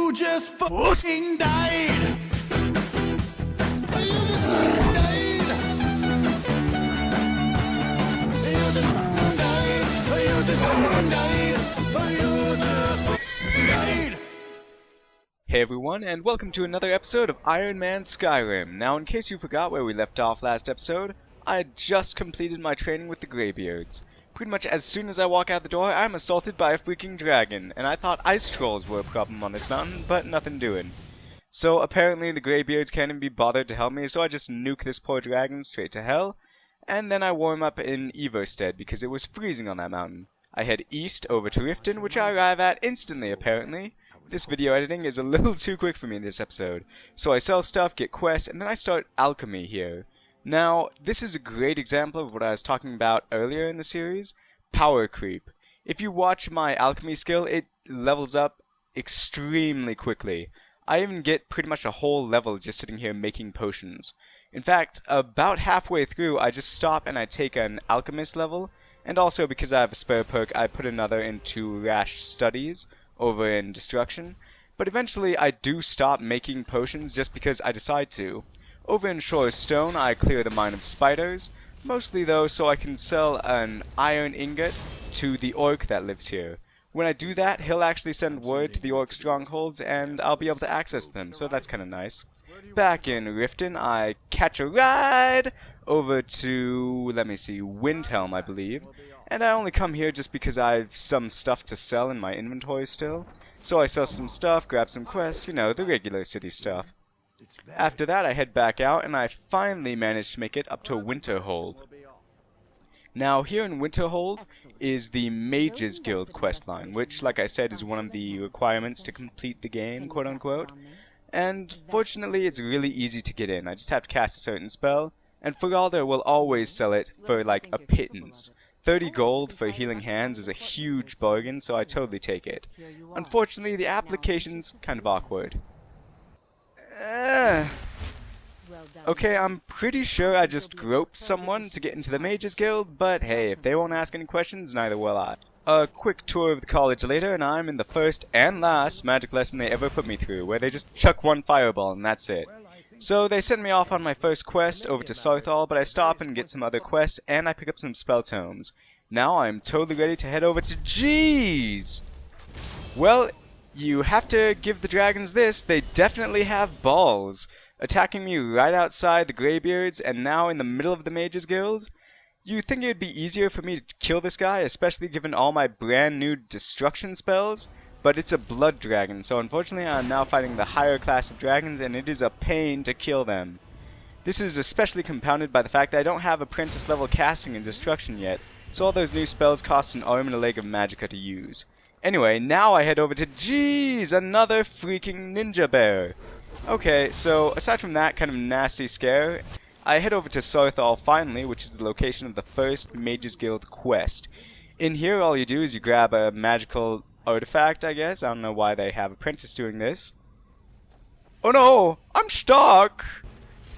You just fucking died! You just fucking died! You just fucking died! You just fucking died! You just fucking died! Hey everyone, and welcome to another episode of Iron Man Skyrim. Now, in case you forgot where we left off last episode, I had just completed my training with the Greybeards. Pretty much as soon as I walk out the door, I'm assaulted by a freaking dragon, and I thought ice trolls were a problem on this mountain, but nothing doing. So apparently the Greybeards can't even be bothered to help me, so I just nuke this poor dragon straight to hell, and then I warm up in Everstead because it was freezing on that mountain. I head east over to Riften, which I arrive at instantly apparently. This video editing is a little too quick for me in this episode, so I sell stuff, get quests, and then I start alchemy here. Now, this is a great example of what I was talking about earlier in the series, power creep. If you watch my alchemy skill, it levels up extremely quickly. I even get pretty much a whole level just sitting here making potions. In fact, about halfway through, I just stop and I take an alchemist level, and also because I have a spare perk, I put another into rash studies over in destruction, but eventually I do stop making potions just because I decide to. Over in Shore's Stone, I clear the mine of spiders, mostly though so I can sell an iron ingot to the orc that lives here. When I do that, he'll actually send word to the orc strongholds and I'll be able to access them, so that's kinda nice. Back in Riften, I catch a ride over to, let me see, Windhelm, I believe. And I only come here just because I have some stuff to sell in my inventory still. So I sell some stuff, grab some quests, you know, the regular city stuff. After that, I head back out, and I finally managed to make it up to Winterhold. Now, here in Winterhold is the Mages Guild questline, which, like I said, is one of the requirements to complete the game, quote-unquote. And fortunately, it's really easy to get in. I just have to cast a certain spell, and Fergalder will always sell it for, like, a pittance. 30 gold for healing hands is a huge bargain, so I totally take it. Unfortunately, the application's kind of awkward. Okay, I'm pretty sure I just groped someone to get into the Mages Guild, but hey, if they won't ask any questions, neither will I. A quick tour of the college later, and I'm in the first and last magic lesson they ever put me through, where they just chuck one fireball and that's it. So they send me off on my first quest over to Sarthal, but I stop and get some other quests, and I pick up some spell tomes. Now I'm totally ready to head over to Jeez! Well, you have to give the dragons this, they definitely have balls. Attacking me right outside the Greybeards, and now in the middle of the Mages Guild? You'd think it would be easier for me to kill this guy, especially given all my brand new destruction spells? But it's a blood dragon, so unfortunately I'm now fighting the higher class of dragons, and it is a pain to kill them. This is especially compounded by the fact that I don't have apprentice level casting and destruction yet, so all those new spells cost an arm and a leg of magicka to use. Anyway, now I head over to Jeez, another freaking ninja bear. Okay, so aside from that kind of nasty scare, I head over to Sarthal finally, which is the location of the first Mages Guild quest. In here, all you do is you grab a magical artifact, I guess. I don't know why they have apprentice doing this. Oh no! I'm stuck!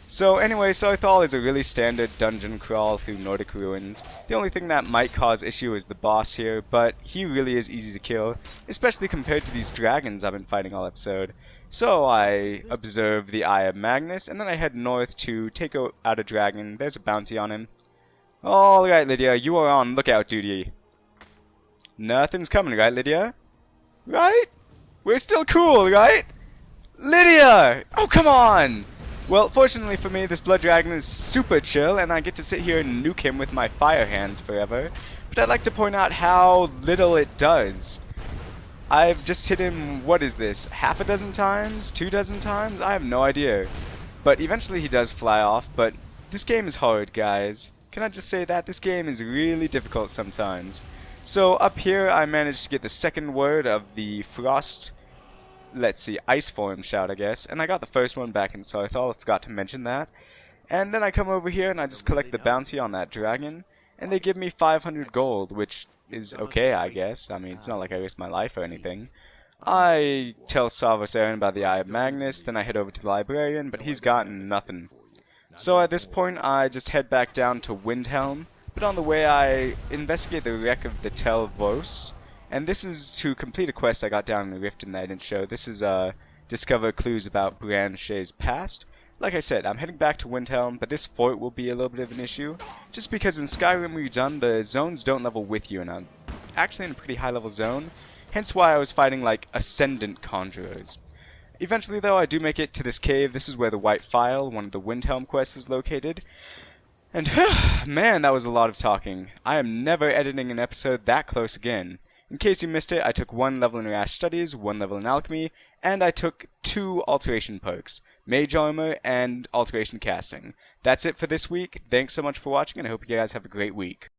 So anyway, Sarthal is a really standard dungeon crawl through Nordic ruins. The only thing that might cause issue is the boss here, but he really is easy to kill, especially compared to these dragons I've been fighting all episode. So I observe the Eye of Magnus, and then I head north to take out a dragon. There's a bounty on him. Alright, Lydia, you are on lookout duty. Nothing's coming, right, Lydia? Right? We're still cool, right? Lydia! Oh, come on! Well, fortunately for me, this blood dragon is super chill, and I get to sit here and nuke him with my fire hands forever. But I'd like to point out how little it does. I've just hit him, what is this, half a dozen times? 2 dozen times? I have no idea. But eventually he does fly off, but this game is hard, guys. Can I just say that? This game is really difficult sometimes. So up here I managed to get the second word of the frost, let's see, ice form shout I guess, and I got the first one back in Sarthal, I forgot to mention that. And then I come over here and I just collect the bounty on that dragon, and they give me 500 gold, which is okay I guess. I mean, it's not like I risked my life or anything. I tell Savos Aaron about the Eye of Magnus, then I head over to the librarian, but he's gotten nothing. So at this point I just head back down to Windhelm, but on the way I investigate the wreck of the Tel Vos, And this is to complete a quest I got down in the Riften that I didn't show. This is discover clues about Branche's past. Like I said, I'm heading back to Windhelm, but this fort will be a little bit of an issue, just because in Skyrim Redone, the zones don't level with you, and I'm actually in a pretty high level zone, hence why I was fighting like Ascendant Conjurers. Eventually though, I do make it to this cave. This is where the White Phial, one of the Windhelm quests, is located. And man, that was a lot of talking. I am never editing an episode that close again. In case you missed it, I took 1 level in Rash Studies, 1 level in Alchemy, and I took 2 alteration perks, Mage Armor and Alteration Casting. That's it for this week. Thanks so much for watching, and I hope you guys have a great week.